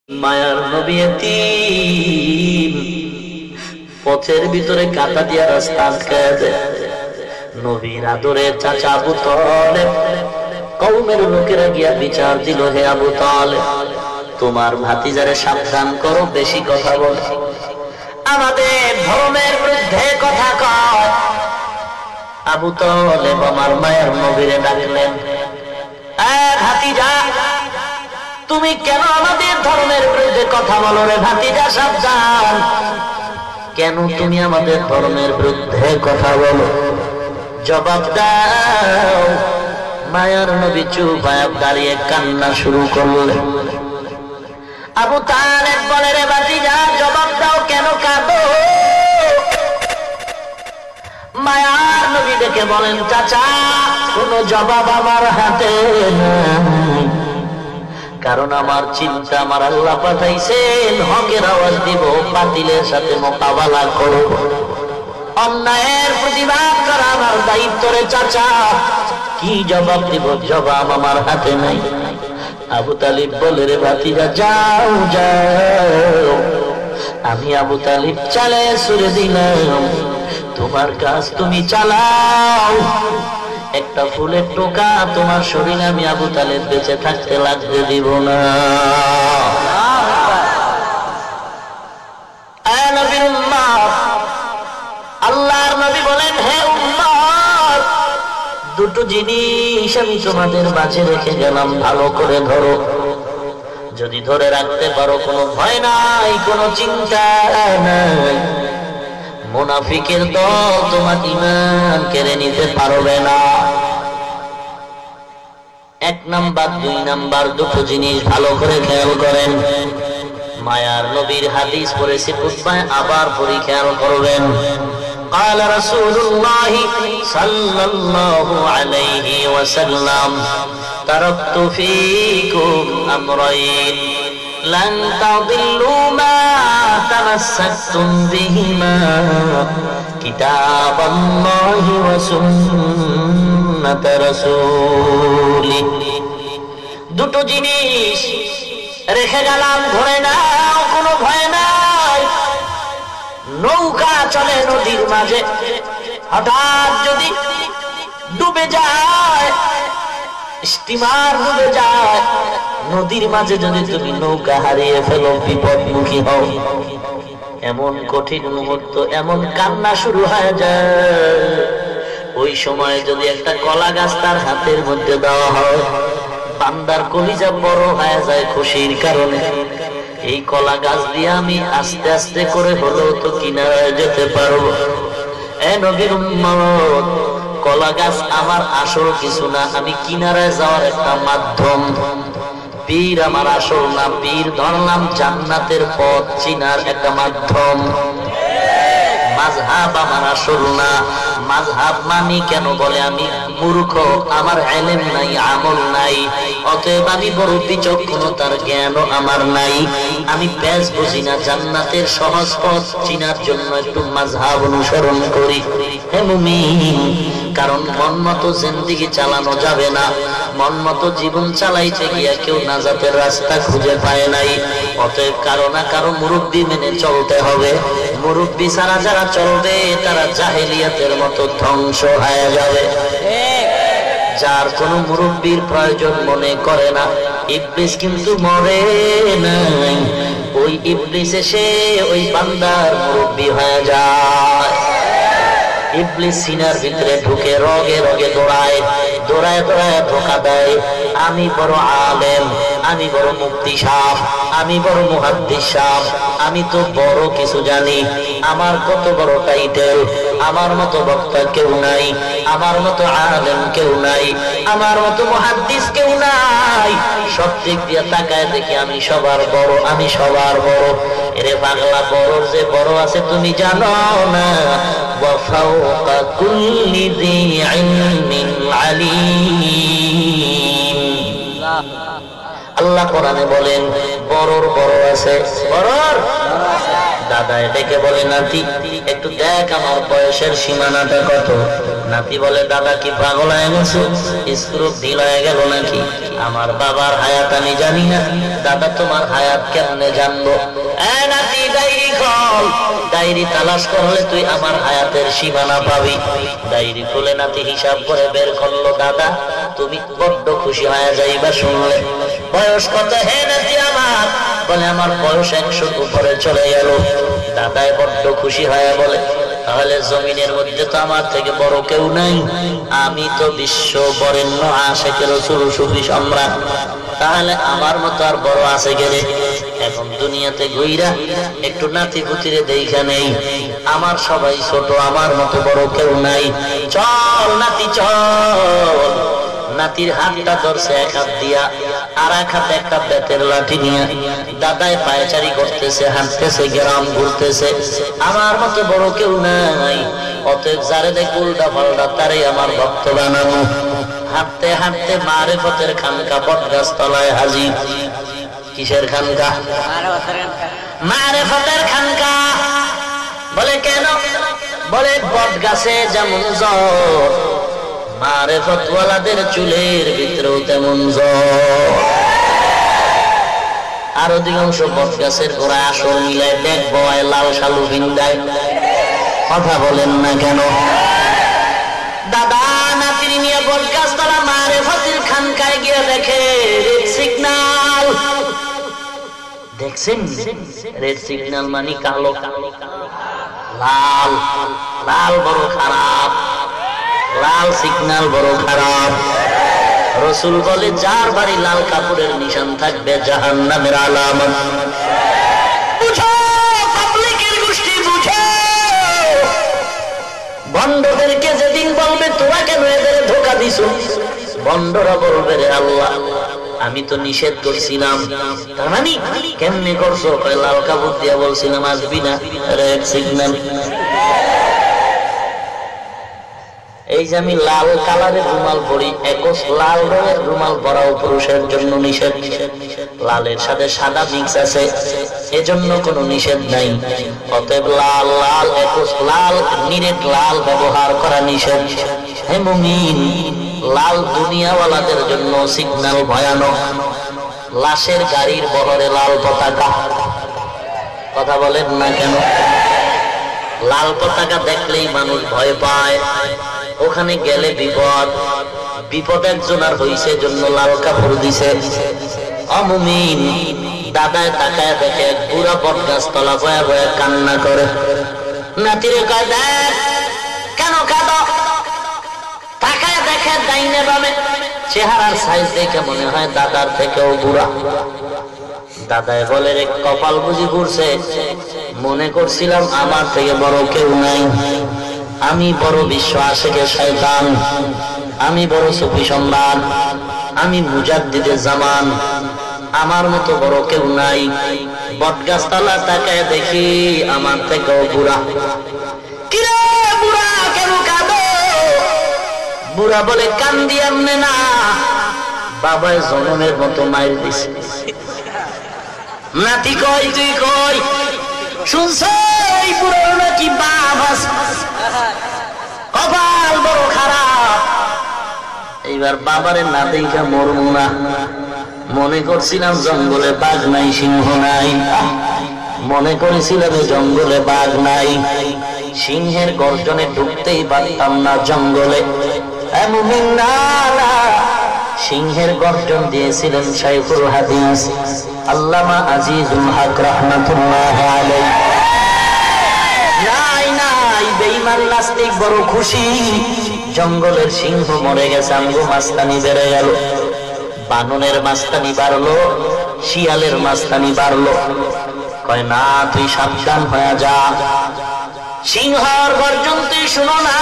মায়ার নবী এতিম, পথের ভিতরে কাঁটা দিয়া রাস্তা আটকায় দেয়। নবীর আদরে চাচা আবু তালেব কওমের লোকেরা গিয়া বিচার দিল, হে আবু তালেব, তোমার ভাতিজারে সাবধান করো, বেশি কথা বলে, আমাদের ধর্মের বিরুদ্ধে কথা কয়। আবু তালেব আমার মায়ের নবীরে ডাকলেন, ভাতিজা, তুমি কেন আমাদের ধর্মের বিরুদ্ধে কথা বলো রে ভাতিজা, সাবধান, কেন তুমি আমাদের ধর্মের বিরুদ্ধে কথা বলো, জবাব দাও। মায়ার নবী চুপ হয়ে দাঁড়িয়ে কান্না শুরু করলেন। আবু তালেব বলে, রে ভাতিজা, জবাব দাও, কেন কাঁদো? মায়ার নবী দেখে বলেন, চাচা, কোন জবাব আমার হাতে নাই, কারণ আমার চিন্তা আমার আল্লাহ পাঠাইছেন হকের আওয়াজ দিব, বাতিলের সাথে মোকাবেলা করব, অন্যায়ের প্রতিবাদ করা আমার দায়িত্ব রে চাচা, কি জবাব দিব? জবাব আমার হাতে নাই। আবু তালিব বলে, রে ভাতিজা, যাও যাও, আমি আবু তালিব চালে সুরে দিলাম, তোমার কাজ তুমি চালাও, একটা ফুলের টোকা তোমার শরীরে আমি আবু তালেব বেঁচে থাকতে লাগতে দিব না। আল্লাহর নবী বলেন, হে উম্মত, দুটো জিনিস আমি তোমাদের মাঝে রেখে গেলাম, ভালো করে ধরো, যদি ধরে রাখতে পারো কোনো ভয় নাই, কোনো চিন্তা নাই, মুনাফিকের দল তোমার ঈমান কেড়ে নিতে পারবে না। এক নাম্বার, দুই নাম্বার, দুটো জিনিস ভালো করে খেয়াল করেন। মায়ার নবীর হাদিস পড়েছি খুতবায়, আবার পড়ি, খেয়াল করবেন। قال رسول الله صلى الله عليه وسلم تركت فيكم أمرين لن تضلوا ما تمسكتم بهما كتاب الله وسنة رسوله। দুটো জিনিস রেখে গেলাম, ধরে নাও, কোনো ভয় নাই। নৌকা চলে নদীর মাঝে, হঠাৎ যদি ডুবে যায়, স্টিমার ডুবে যায়, নদীর মাঝে যদি তুমি নৌকা হারিয়ে ফেলো, বিপদমুখী হও, এমন কঠিন মুহূর্ত, এমন কান্না শুরু হয়ে যায়, ওই সময় যদি একটা কলা গাছ তার হাতের মধ্যে দেওয়া হয়, বান্দার কলিজা বড় হয়ে যায় খুশির কারণে। এই কলা গাছ দিয়ে আমি আস্তে আস্তে করে হলেও তো কিনারায় যেতে পারবো। এ নবীর উম্মত, কলা গাছ আমার আসল কিছু না, আমি কিনারায় যাওয়ার একটা মাধ্যম। পীর আমার আসল না, পীর ধরলাম জান্নাতের পথ চিনার একটা মাধ্যম। মাযহাব আমার আসল না, মাযহাব মানি কেন বলে আমি মূর্খ, আমার ইলম নাই, আমল নাই, অতএব আমি বড় বিচক্ষণতার জ্ঞানও আমার নাই, আমি পেশ বুঝি না, জান্নাতের সহজ পথ চিনার জন্য একটু মাযহাব অনুসরণ করি। হে মুমিন, কারণ মন মতো জিন্দেগি চালানো যাবে না, মন মতো জীবন চালাইতে গিয়া কেউ নাজাতের রাস্তা খুঁজে পায় নাই, অতএব কারো না কারো মুরব্বি মেনে চলতে হবে। মুরব্বি ছাড়া যারা চলবে তারা জাহেলিয়াতের মতো ধ্বংস হয়ে যাবে। যার কোনো মুরব্বির প্রয়োজন মনে করে না, ইবলিস কিন্তু মরে নাই, ওই ইবলিস এসে ওই বান্দার মুরব্বি হয়ে যায়। ইবলিস সিনার ভিতরে ঢুকে রগে রগে দৌড়ায়, দৌড়ায় দৌড়ায় ধোঁকা দেয়, আমি বড় আলেম, আমি বড় মুফতি সাহেব, আমি বড় মুহাদ্দিস সাহেব, আমি তো বড় কিছু জানি, আমার কত বড় টাইটেল, আমার মতো বক্তা কেউ নাই, আমার মতো আলেম কেউ নাই, আমার মতো মুহাদ্দিস কেউ নাই, সব দিক দিয়ে তাকায় দেখি আমি সবার বড়, আমি সবার বড়। এরে পাগলা, বড় যে বড় আছে তুমি জানো না, وفوق كل ذي علم عليم। আল্লাহ কোরআনে বলেন, বড়র বড় আছে, বড়র দাদায় ডেকে বলে, নাতি একটু দেখ আমার বয়সের সীমানাটা কত। নাতি বলে, দাদা কি পাগল হয়ে গেছে, স্ক্রু ঢিল হয়ে গেল নাকি? আমার বাবার হায়াত আমি জানি না, দাদা তোমার হায়াত কেমনে জানবো? নাতি ডায়েরি খোল, ডায়েরি তালাশ করলে তুই আমার হায়াতের সীমানা পাবি। ডায়েরি খুলে নাতি হিসাব করে বের করলো। দাদা তুমি বড্ড খুশি হয়ে যাইবা শুনলে। বয়স কত হে নাতি আমার? বলে, আমার বয়স 100 উপরে চলে গেল। দাদায় বড্ড খুশি হয়ে বলে, তাহলে জমিনের মধ্যে তো আমার থেকে বড় কেউ নাই, আমি তো বিশ্ব বরেণ্য আশিক রাসূল সুফি সম্রাট, তাহলে আমার মতো আর বড় আছে গেলে? এখন দুনিয়াতে ঘুইরা একটু নাতি পুতিরে দেখা নেই, আমার সবাই ছোট, আমার মতো বড় কেউ নাই। চল নাতি চল। নাতির হাতটা ধরছে এক হাত দিয়া, আর এক হাতে একটা বেতের লাঠি নিয়ে দাদায় পায়চারি করতেছে, হাঁটতেছে, গ্রাম ঘুরতেছে, আমার মতো বড় কেউ নাই। অতএব যারে দেখ উল্টা পাল্টা তারই আমার ভক্ত বানানো। হাঁটতে হাঁটতে মারেফতের খানকা বটগাছ তলায় হাজির। কিসের খানকা? মারেফতের খানকা। বলে কেন? বলে বটগাছে যেমন জ্বর, মারেফতওয়ালাদের চুলের ভিতরেও তেমন জ্বর। আর অধিকাংশ বটগাছের গোড়ায় আসর মিলায় দেখবো লাল শালু বিন্দায়। কথা বলেন না কেন? দাদা নাতির নিয়ে বটগাছ তলা মারেফতের খানকায় গিয়ে দেখে রেড সিগন্যাল। দেখছেন রেড সিগন্যাল মানে কালো, লাল লাল বড় খারাপ, লাল সিগন্যাল বড় খারাপ। রাসূল বলে, যার বাড়ি লাল কাপড়ের নিশান থাকবে জাহান্নামের আলামত। বুঝো পাবলিকের গোষ্ঠী, বুঝো। বন্ধদেরকে যেদিন বলবে তোরা কেন এদের ধোঁকা দিছো, বন্ধরা বলবে, রে আল্লাহ আমি তো নিষেধ করছিলাম। তার মানে কেমনে করছো? লাল কাপড় দিয়া বলছিলাম আসবি না, রেড সিগন্যাল। এই যে আমি লাল কালারের রুমাল পরি, একস লাল রঙের রুমাল পরাও পুরুষের জন্য নিষেধ। লালের সাথে সাদা মিক্স আছে, এজন্য কোনো নিষেধ নাই। অতএব লাল লাল একস লাল নিরেট লাল ব্যবহার করা নিষেধ। হে মুমিন, লাল দুনিয়াওয়ালাদের জন্য সিগন্যাল ভয়ানক। লাশের গাড়ির বহরে লাল পতাকা। কথা বলেন না কেন? লাল পতাকা দেখলেই মানুষ ভয় পায়, ওখানে গেলে বিপদ। বিপদ একজন আর হইছে, জন্য লাল কাপড় দিছে। অমুমিন দাদায় তাকায় দেখে পুরা বটগাছ তলা বয়া বয়া কান্না করে। নাতিরে কয়, দেখ কেন কাঁদো? তাকায় দেখে ডাইনে বামে, চেহারার সাইজ দেখে মনে হয় দাদার থেকেও বুড়া। দাদায় বলে, রে কপাল বুঝি ঘুরছে, মনে করছিলাম আমার থেকে বড় কেউ নাই, আমি বড় বিশ্ব আশিকে শয়তান, আমি বড় সুফি সম্রাট, আমি মুজাদ্দিদে জামান, আমার মতো বড় কেউ নাই। বটগাছ তলা তাকায় দেখি আমার থেকেও বুড়া। কিরে বুড়া কেন কাঁদো? বুড়া বলে, কান্দি এমনে না, বাবায় জনমের মতো মাইর দিছে। নাতি কই, তুই কই শুনছ এই বুড়ো নাকি বাপ আছে? কপাল বড় খারাপ। এইবার বাবারে না দেখা মরমু না, মনে করছিলাম জঙ্গলে বাঘ নাই, সিংহ নাই, মনে করেছিলাম জঙ্গলে বাঘ নাই, সিংহের গর্জনে ঢুকতেই পারতাম না জঙ্গলে। এমন না, সিংহের গর্জন দিয়েছিলেন শাইখুল হাদিস আল্লামা আজিজুল হক রাহমাতুল্লাহ আলাইহি। নাই নাই, বেঈমান নাস্তিক বড় খুশি, জঙ্গলের সিংহ মরে গেছে, আমগো মাস্তানি বেড়ে গেল। বাননের মাস্তানি বাড়লো, শিয়ালের মাস্তানি বাড়লো। কয় না, তুই সাবধান হয়ে যা, সিংহর গর্জন তুই শুনো না,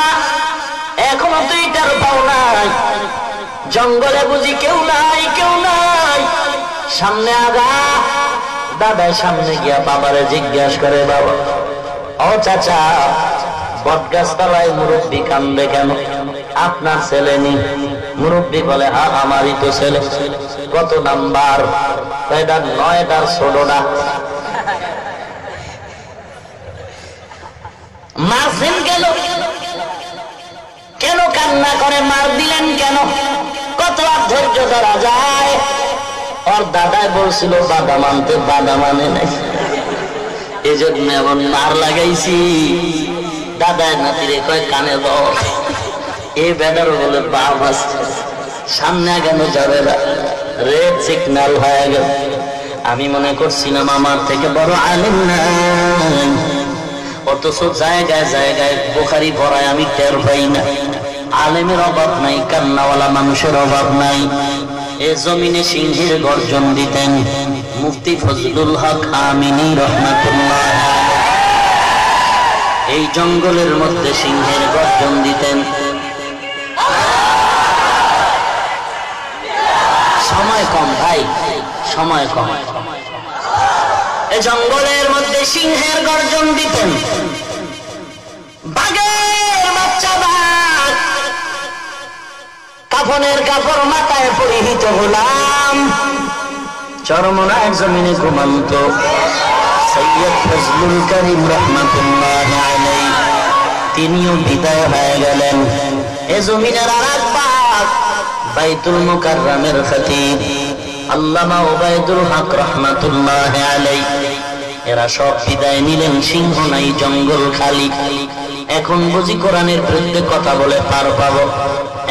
এখনো তুই তার পাও নাই, জঙ্গলে বুঝি কেউ নাই, কেউ নাই, সামনে আগা। দাদা সামনে গিয়া বাবারে জিজ্ঞাসা করে, বাবা ও চাচা, বটগাছ তলায় মুরব্বী কান্দে কেন? আপনার ছেলে নি? মুরব্বী বলে, হ্যাঁ আমারই তো ছেলে। কত নাম্বার? 9টার ছোটটা। মারছেন কেন? কেন কান্না করে মার দিলেন কেন? কত আর ধৈর্য ধরা যায়? ওর দাদাই বলছিল বাবা মানতে, বাবা মানে নাই, এই জন্য এমন মার লাগাইছি। দাদায় নাতিরে কয় কানে দাও, এই বেটার বলে বাপ আছে, সামনে কেন যাবে না, রেড সিগন্যাল হয়ে গেল। আমি মনে করছিলাম আমার থেকে বড় আলেম নাই, অথচ জায়গায় জায়গায় বুখারী পড়ায় আমি টের পাই না। আলেমের অভাব নাই, কান্নাওয়ালা মানুষের অভাব নাই। এ জমিনে সিংহের গর্জন দিতেন মুফতি ফজলুল হক আমিনী রহমাতুল্লাহ। এই জঙ্গলের মধ্যে সিংহের গর্জন দিতেন। সময় কম ভাই, সময় কম। এই জঙ্গলের মধ্যে সিংহের গর্জন দিতেন। বাঘের বাচ্চা বাঘ, কাফনের কাপড় মাথায় পরিহিত গোলাম, চরমনার জমিনে ঘুমন্ত সৈয়দ ফজলুল করিম রাহমাতুল্লাহ আলাইহি, তিনিও বিদায় হয়ে গেলেন। এ জমিনের আরেক বাঘ বাইতুল মুকাররমের খতীব আল্লামা ওবায়দুল হক রাহমাতুল্লাহ আলাইহি, এরা সব বিদায় নিলেন। সিংহ নাই, জঙ্গল খালি। এখন বুঝি কোরআনের বিরুদ্ধে কথা বলে পার পাবো,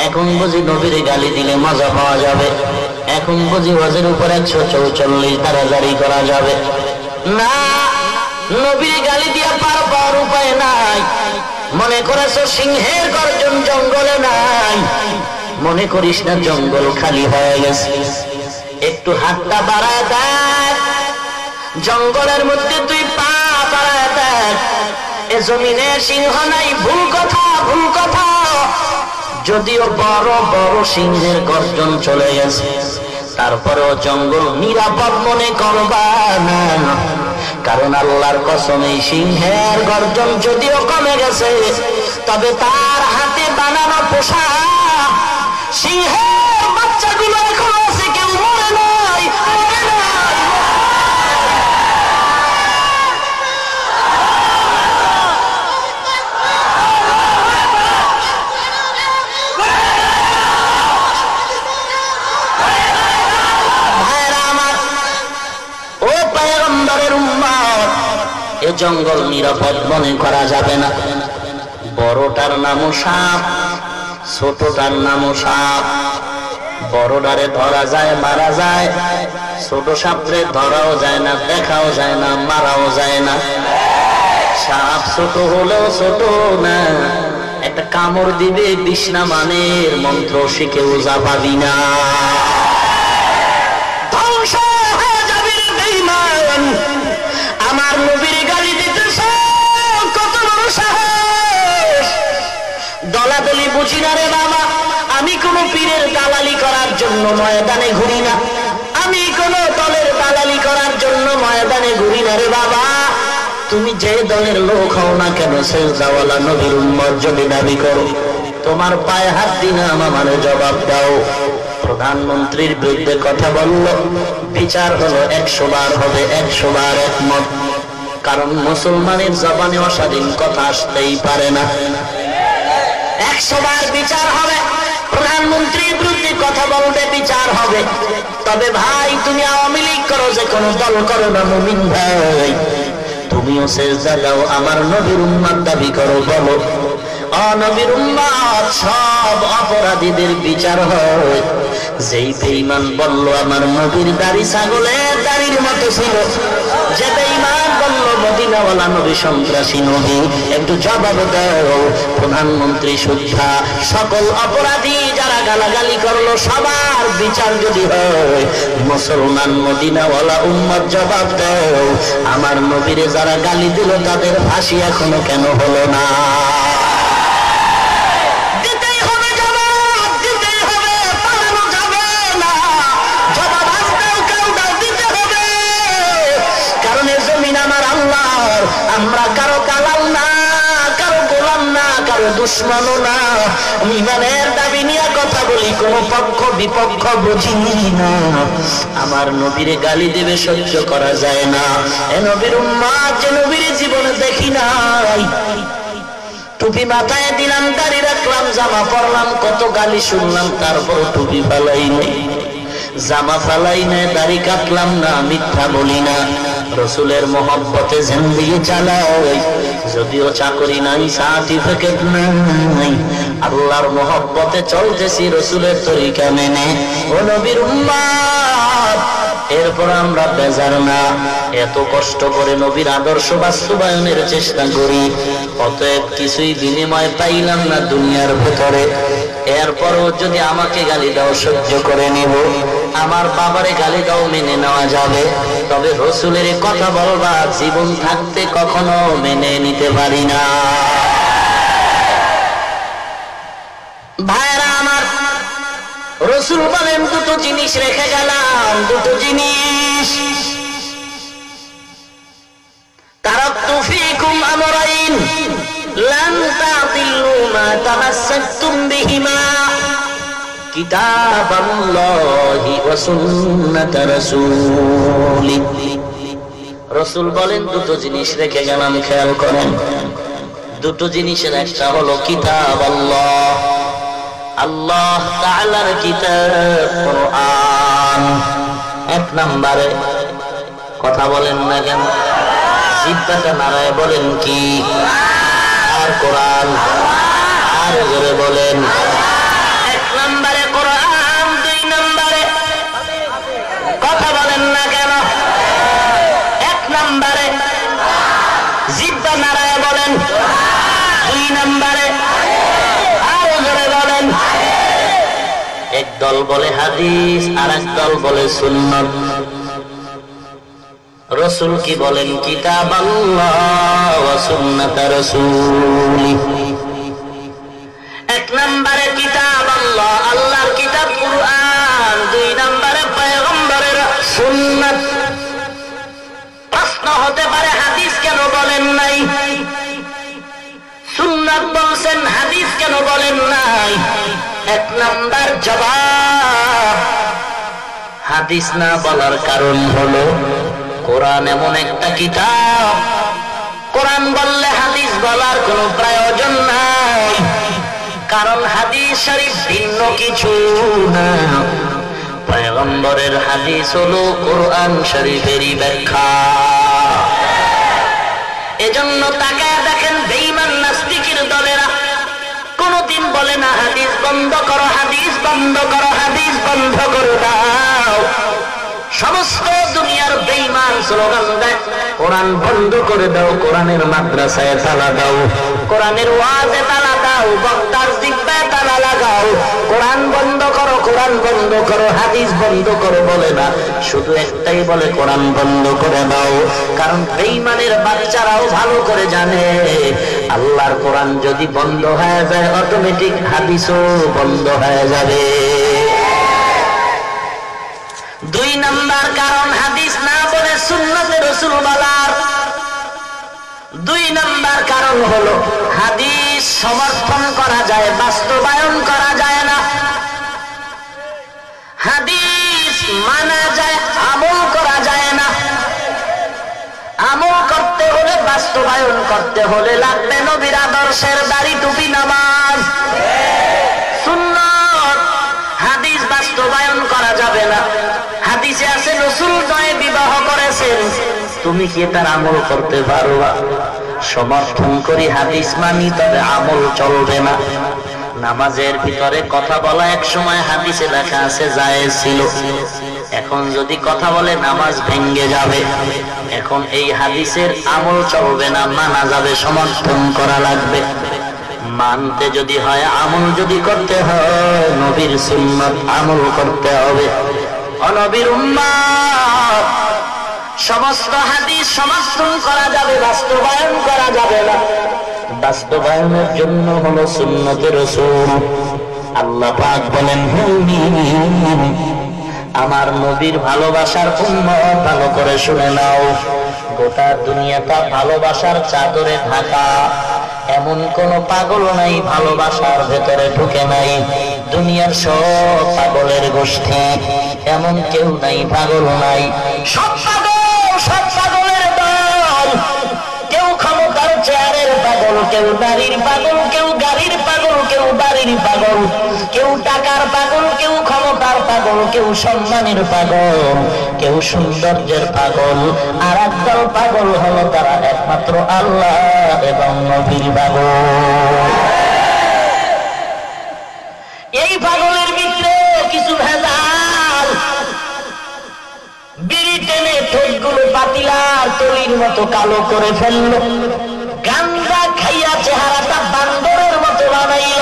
এখন বুঝি নবীর গালি দিলে মজা পাওয়া যাবে, এখন বুঝি হজের উপর 144 ধারা জারি করা যাবে। না, নবীর গালি দিয়া পার পাওয়ার উপায় নাই। মনে করেছো সিংহের গর্জন জঙ্গলে নাই, মনে করিস না জঙ্গল খালি হয়ে গেছে। একটু হাতটা বাড়ায় দেখ, জঙ্গলের মধ্যে তুই পা বাড়ায় দেখ, এ জমিনে সিংহ নাই। ভুল কথা, ভুল কথা। যদিও বড় বড় সিংহের গর্জন চলে গেছে, তারপরেও জঙ্গল নিরাপদ মনে করবা না, কারণ আল্লাহর কসম এই সিংহের গর্জন যদিও কমে গেছে, তবে তার হাতে বানানো পোশাক সিংহের বাচ্চাগুলো এখন আছে, কেউ মরে নাই, মরে নাই। ভাইরা আমার, ও পয়গম্বরের উম্মত, এ জঙ্গল নিরাপদ মনে করা যাবে না। বড়টার নামও সাপ, ছোটটার নামও সাপ। বড়টারে ধরা যায়, মারা যায়, ছোট সাপরে ধরাও যায় না, দেখাও যায় না, মারাও যায় না। সাপ ছোট হলেও ছোট না, একটা কামড় দিবে, বিষ্ণা মানের মন্ত্র শিখেও যা পাবি না, ধ্বংস হয়ে যাবে রে বেঈমান। আমার নবীর গালি দিতেছে, কত বড় সাহস! দলাদলি বুঝি না রে বাবা, আমি কোন পীরের দালালি করার জন্য ময়দানে ঘুরি না, আমি কোন দলের দালালি করার জন্য ময়দানে ঘুরি না রে বাবা। তুমি যে দলের লোক হও না কেন, সেজদাওয়ালা নবীর উম্মত যদি দাবি করো, তোমার পায়ে হাত দিন আমার জবাব দাও। প্রধানমন্ত্রীর বিরুদ্ধে কথা বলল, বিচার হলো 100 বার হবে, 100 বার একমত, কারণ মুসলমানের জবানে অস্বাধীন কথা আসতেই পারে না। 100 বার বিচার হবে, প্রধানমন্ত্রীর বিরুদ্ধে কথা বলবে, বিচার হবে। তবে ভাই, তুমি আওয়ামী লীগ করো, যে কোনো দল করো না, মুমিন ভাই, তুমিও সেজদা দাও, আমার নবীর উম্মত দাবি করো, বলো নবীর উম্মত। সব অপরাধীদের বিচার হয়। যেই বেঈমান বলল আমার নবীর দাড়ি ছাগলের দাড়ির মতো ছিল, যে বেঈমান বলল মদিনাওয়ালা নবী সন্ত্রাসী নবী, একটু জবাব দাও। প্রধানমন্ত্রী সুদ্ধা সকল অপরাধী যারা গালাগালি করলো, সবার বিচার যদি হয়, মুসলমান মদিনাওয়ালা উম্মত জবাব দাও, আমার নবীরে যারা গালি দিল তাদের ফাঁসি এখনো কেন হলো না? আমরা কারো দালাল না, কারো গোলাম না, কারো দুশমন না। ইমানের দাবি নিয়ে কথা বলি, কোন পক্ষ বিপক্ষ বুঝি না। আমার নবীর গালি দেবে সহ্য করা যায় না। এ নবীর উম্মত যে নবীর জীবনে দেখি নাই, টুপি মাথায় দিলাম, দাড়ি রাখলাম, জামা পরলাম, কত গালি শুনলাম, তারপর টুপি ফালাই নাই, জামা ফালাই নাই, দাড়ি কাটলাম না, মিথ্যা বলি না, রসুলের মহব্বতে জিন্দেগি চালাই। যদিও চাকরি নাই, সার্টিফিকেট নাই, আল্লাহর মহব্বতে চলতেছি রসুলের তরিকা মেনে। ও নবীর উম্মত, এরপর আমরা বেজার না, এত কষ্ট করে নবীর আদর্শ বাস্তবায়নের চেষ্টা করি, অতএব কিছুই বিনিময় পাইলাম না দুনিয়ার ভেতরে। এরপরও যদি আমাকে গালি দাও সহ্য করে নিব, আমার বাবারে গালি দাও মেনে নেওয়া যাবে, তবে রসুলের কথা বলবা জীবন থাকতে কখনো মেনে নিতে পারি না। ভাইরা আমার, রসুল বলেন দুটো জিনিস রেখে গেলাম, দুটো জিনিস। তারাকতু ফীকুম আমরাইন লান তাদিল্লু মা তামাসসাকতুম বিহিমা কিতাবাল্লাহি ওয়া সুন্নাত রাসূলি। রসুল বলেন দুটো জিনিস রেখে গেলাম, খেয়াল করেন। দুটো জিনিসের একটা হলো কিতাব আল্লাহ, আল্লাহ তাআলার কিতাব কোরআন। এক নম্বরে কথা বলেন না কেন, জিহ্বাটা নাড়ায় বলেন কি? আর কোরআন, আর জোরে বলেন। এক নম্বরে কোরআন, দুই নম্বরে কথা বলেন না কেন, এক নম্বরে জিহ্বা নাড়ায় বলেন, দুই নম্বরে আর জোরে বলেন। এক দল বলে হাদিস, আর এক দল বলে সুন্নাত। রসুল কি বলেন? কিতাব আল্লাহ ওয়া সুন্নাত রাসূলি। এক নম্বরে কিতাব আল্লাহ, আল্লাহর কিতাব কুরআন, দুই নম্বরে পয়গম্বরের সুন্নাত। প্রশ্ন হতে পারে হাদিস কেন বলেন নাই, সুন্নাত বলছেন, হাদিস কেন বলেন নাই? এক নম্বর জবাব, হাদিস না বলার কারণ হলো কোরআন এমন একটা কিতাব, কোরআন বললে হাদিস বলার কোনো প্রয়োজন নাই, কারণ হাদিস শরীফ ভিন্ন কিছু না। পয়গম্বরের হাদিস হলো কোরআন শরীফেরই ব্যাখ্যা। এজন্য তাকায় দেখেন বেঈমান নাস্তিকের দলেরা কোনদিন বলে না হাদিস বন্ধ করো, হাদিস বন্ধ করো, হাদিস বন্ধ করে দাও। সমস্ত দুনিয়ার বেঈমান স্লোগান দেয় কোরআন বন্ধ করে দাও, কোরআনের মাদ্রাসায় তালা দাও, কোরআনের ওয়াজে তালা দাও, বক্তার জিহ্বায় তালা লাগাও, কোরআন বন্ধ করো, কোরআন বন্ধ করো, হাদিস বন্ধ করো বলে না, শুধু একটাই বলে কোরআন বন্ধ করে দাও। কারণ বেঈমানের বাচ্চারাও ভালো করে জানে আল্লাহর কোরআন যদি বন্ধ হয়ে যায় অটোমেটিক হাদিসও বন্ধ হয়ে যাবে। দুই নাম্বার কারণ হাদিস না বলে সুন্নতে রাসূল বলার, দুই নাম্বার কারণ হলো হাদিস সমর্থন করা যায়, বাস্তবায়ন করা যায় না। হাদিস মানা যায়, আমল করা যায় না। আমল করতে হলে, বাস্তবায়ন করতে হলে লাগবে নবীর আদর্শের দাড়ি, টুপি, নামাজ, সুন্নাত। হাদিস বাস্তবায়ন করা যাবে না। হাদিসে আছে রাসূল নয় বিবাহ করেছেন, তুমি কি তার আমল করতে পারবা? সমর্থন করি, হাদিস মানি, তবে আমল চলবে না। নামাজের ভিতরে কথা বলা এক সময় হাদিসে লেখা আছে জায়েজ ছিল, এখন যদি কথা বলে নামাজ ভেঙ্গে যাবে। এখন এই হাদিসের আমল চলবে না, মানা যাবে, সমর্থন করা লাগবে। মানতে যদি হয়, আমল যদি করতে হয়, নবীর সুন্নাত আমল করতে হবে। নবীর উম্মত, সমস্ত হাদিস সমর্থন করা যাবে, বাস্তবায়ন করা যাবে না। বাস্তবায়নের জন্য হলো সুন্নতে রাসূল। আল্লাহ পাক বলেন, আমার নবীর ভালোবাসার উম্মত ভালো করে শুনে নাও, গোটা দুনিয়াটা ভালোবাসার চাদরে ঢাকা, এমন কোন পাগল নাই ভালোবাসার ভেতরে ঢুকে নাই। দুনিয়ার সব পাগলের গোষ্ঠী, এমন কেউ নাই পাগল নাই। সব পাগল, সব পাগলের দল। কেউ ক্ষমতার চেয়ারের পাগল, কেউ নারীর পাগল, টাকার পাগল, কেউ ক্ষমতার পাগল, কেউ সম্মানের পাগল, কেউ সৌন্দর্যের পাগল, আর একদল পাগল হলো তারা একমাত্র আল্লাহ এবং নবীর পাগল। এই পাগলের ভিতরে কিছু ভেজাল, বিড়ি টেনে ঠোঁটগুলো পাতিলার তলির মতো কালো করে ফেললো, গাঞ্জা খাইয়া চেহারাটা বান্দরের মতো বানাইল।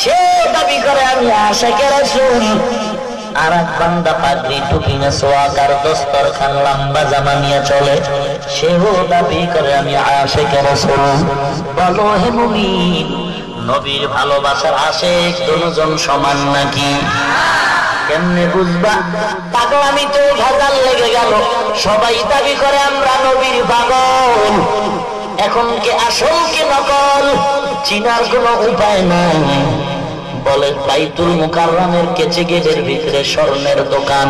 সে দাবি করে আমি আশিকে রাসূল, আর এক বান্দা পাগড়ি টুপি না সোয়াকার দস্তরখান লম্বা জামা নিয়ে চলে, সেও দাবি করে আমি আশিকে রাসূল। বলো হে মুমিন, নবীর ভালোবাসার আশিক দুজন সমান নাকি? কেমনে বুঝবা? পাগলামি তো ভেজাল লেগে গেল। সবাই দাবি করে আমরা নবীর পাগল, এখন কে আসল কে নকল চিনার কোনো উপায় নাই। বলে বাইতুল মুকাররমের কেচে গেটের ভিতরে স্বর্ণের দোকান,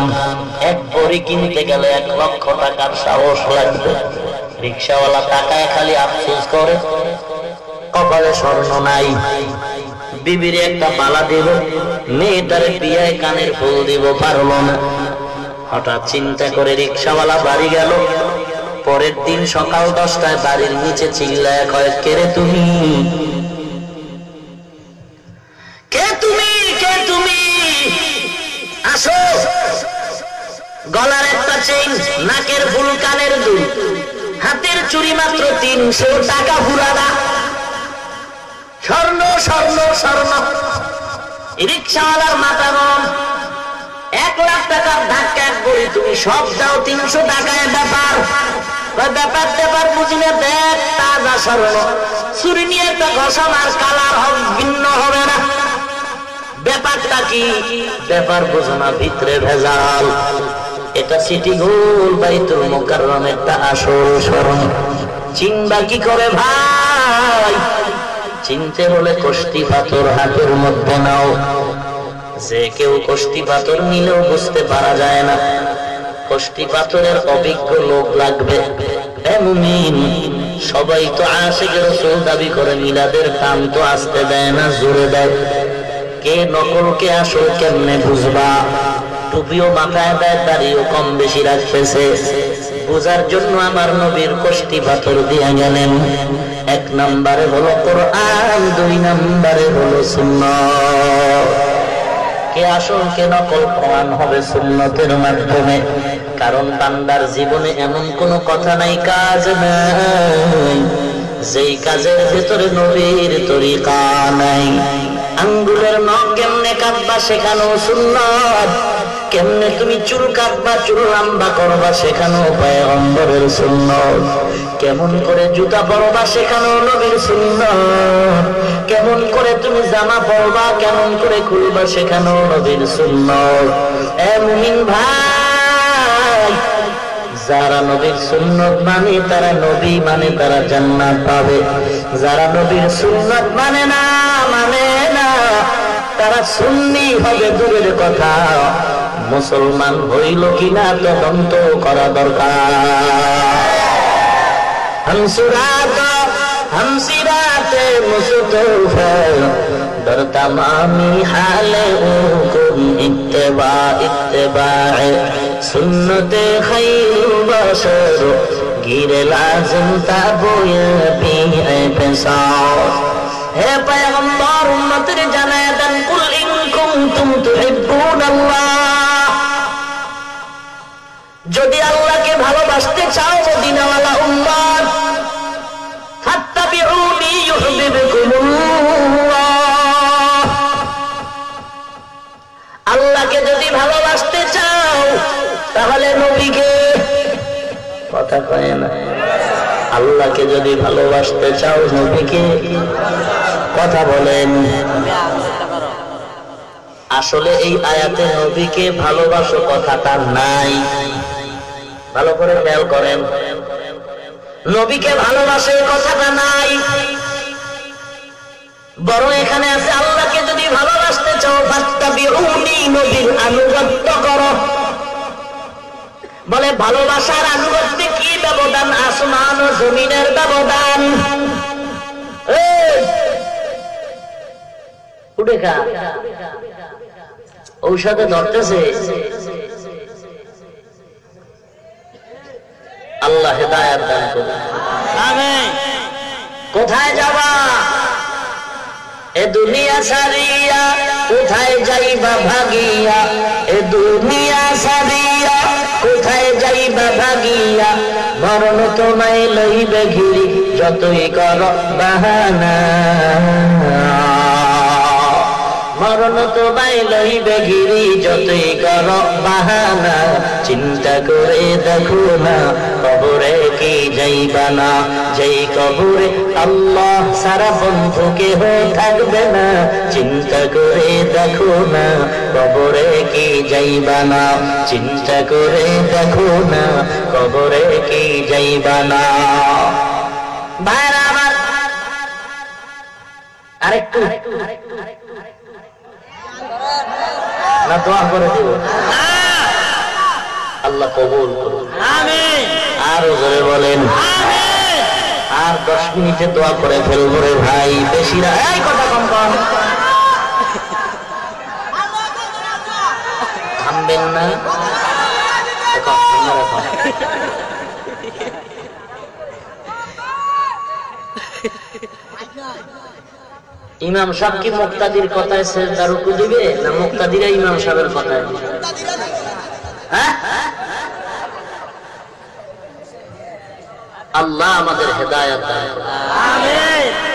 এক ভরি কিনতে গেলে 1 লক্ষ টাকার সাহস লাগবে। রিকশাওয়ালা টাকায় খালি আফসোস করে কপালে স্বর্ণ নাই। বিবির একটা মালা দিব, মেয়েটারে বিয়ায় কানের ফুল দিব, পারলো না। হঠাৎ চিন্তা করে রিকশাওয়ালা বাড়ি গেল। পরের দিন সকাল 10টায় বাড়ির নিচে চিল্লায় কয়, কে রে তুমি? কে তুমি? কে তুমি? আসো। গলার একটা চেইন, নাকের ফুল, কানের দুল, হাতের চুড়ি মাত্র 300 টাকা পুরানা। স্বর্ণ স্বর্ণ স্বর্ণ। রিকশাওয়ালার মাথা গরম। 1 লাখ টাকার ধাক্কা এক বলি, তুমি সব দাও 300 টাকায় ব্যাপার। ব্যাপার ব্যাপার বুঝি না, দেখ তাজা স্বর্ণ। চুরি নিয়ে একটা ঘষা মার, কালার ভিন্ন হবে না। ব্যাপারটা কি? ব্যাপার বুঝো না, ভিতরে ভেজাল। এটা সিটি গোল্ড বাইতুল মুকাররমের তা আসল স্বর্ণ। চিনবা কি করে ভাই? চিনতে হলে কষ্টি পাথর হাতের মধ্যে নাও। যে কেউ কষ্টি পাথর নিলেও বুঝতে পারা যায় না, কষ্টি পাথরের অভিজ্ঞ লোক লাগবে। হে মুমিন, সবাই তো আশিক রাসূল দাবি করে, মিলাদের কাম তো আসতে দেয় না, জোরে দেয়। কে নকল কে আসল কেমনে বুঝবা? টুপিও মাথায় দেয়, দাড়িও কম বেশি রাখতেছে। বোঝার জন্য আমার নবীর কষ্টি পাথর দিয়া গেলেন। 1 নম্বরে হলো কোরআন, 2 নম্বরে হলো সুন্নাত। কে আসল কে নকল প্রমাণ হবে সুন্নতের মাধ্যমে। কারণ বান্দার জীবনে এমন কোনো কথা নাই, কাজ নাই, যেই কাজের ভেতরে নবীর তরিকা নাই। আঙ্গুলের নখ কেমনে কাটবা সেখানেও সুন্নাত, কেমনে তুমি চুল কাটবা, চুল লম্বা করবা সেখানেও পয়গম্বরের সুন্নাত, কেমন করে জুতা পরবা সেখানেও নবীর সুন্নাত, কেমন করে তুমি জামা পরবা, কেমন করে খুলবা সেখানেও নবীর সুন্নাত। এ মুমিন ভাই, যারা নবীর সুন্নাত মানে তারা নবী মানে তারা জান্নাত পাবে। যারা নবীর সুন্নাত মানে না তারা সুন্নি হবে দূরের কথা, মুসলমান হইল কিনা তদন্ত করা দরকার। हमसिराते मुस्तफा दर तमामी हाले उकुम इत्तिबा सुन्नते खैरुल बशर गिरे लाजिम ताबुया भी पेशार। हे पैगंबर उम्मतेर জানায় দেন, কুল ইন কুনতুম তুহিব্বুনাল্লাহ, যদি আল্লাহকে ভালোবাসতে চাও মদিনাওয়ালা উম্মত, ফাত্তাবিউনি ইউহিব্বুকুমুল্লাহ, আল্লাহকে যদি ভালোবাসতে চাও তাহলে নবীকে, কথা কয় না, আল্লাহকে যদি ভালোবাসতে চাও নবীকে, কথা বলেন। আসলে এই আয়াতে নবীকে ভালোবাসো কথাটা নাই, ভালো করে খেয়াল করেন, নবীকে ভালোবাসে কথাটা নাই, বরং এখানে আছে আল্লাহকে যদি ভালোবাসতে চাও ফাত্তাবিউনি, নবীর আনুগত্য করো। বলে ভালোবাসার আনুগত্যে কি ব্যবধান? আসমান ও জমিনের ব্যবধান। কুটে খা ঔষধে ধরতেছে। আল্লাহ হেদায়েত দান করুন। আমিন। কোথায় যাবা এ দুনিয়া ছাড়িয়া, কোথায় যাইবা ভাগিয়া, এ দুনিয়া ছাড়িয়া কোথায় যাইবা ভাগিয়া, মরণ তোমায় লইবে ঘিরি যতই কর বাহানা, মরণ তোমায় লইবে ঘিরি যতই কর বাহানা, চিন্তা করে দেখো না কবরে কি যাইবা না, যেই কবরে আল্লাহ সারা বন্ধু কেহ থাকবে না, চিন্তা করে দেখো না কবরে কি যাইবা না, চিন্তা করে দেখো না কবরে কি যাইবা না। ভাইরা আমার আরেকটু না দোয়া করে দিব, আল্লাহ কবুল করুন। আমিন। আর জোরে বলেন আমিন। আর 10 মিনিটে দোয়া করে ফেলবো রে ভাই, বেশি না, এই কথা কম কম থামবেন না। ইমাম সাহেব কি মুক্তাদির কথায় সেজদা রুকু দিবে না মুক্তাদিরা ইমাম সাহেবের কথায় দিবে? হ্যাঁ, আল্লাহ আমাদের হেদায়েত দান করুন। আমিন।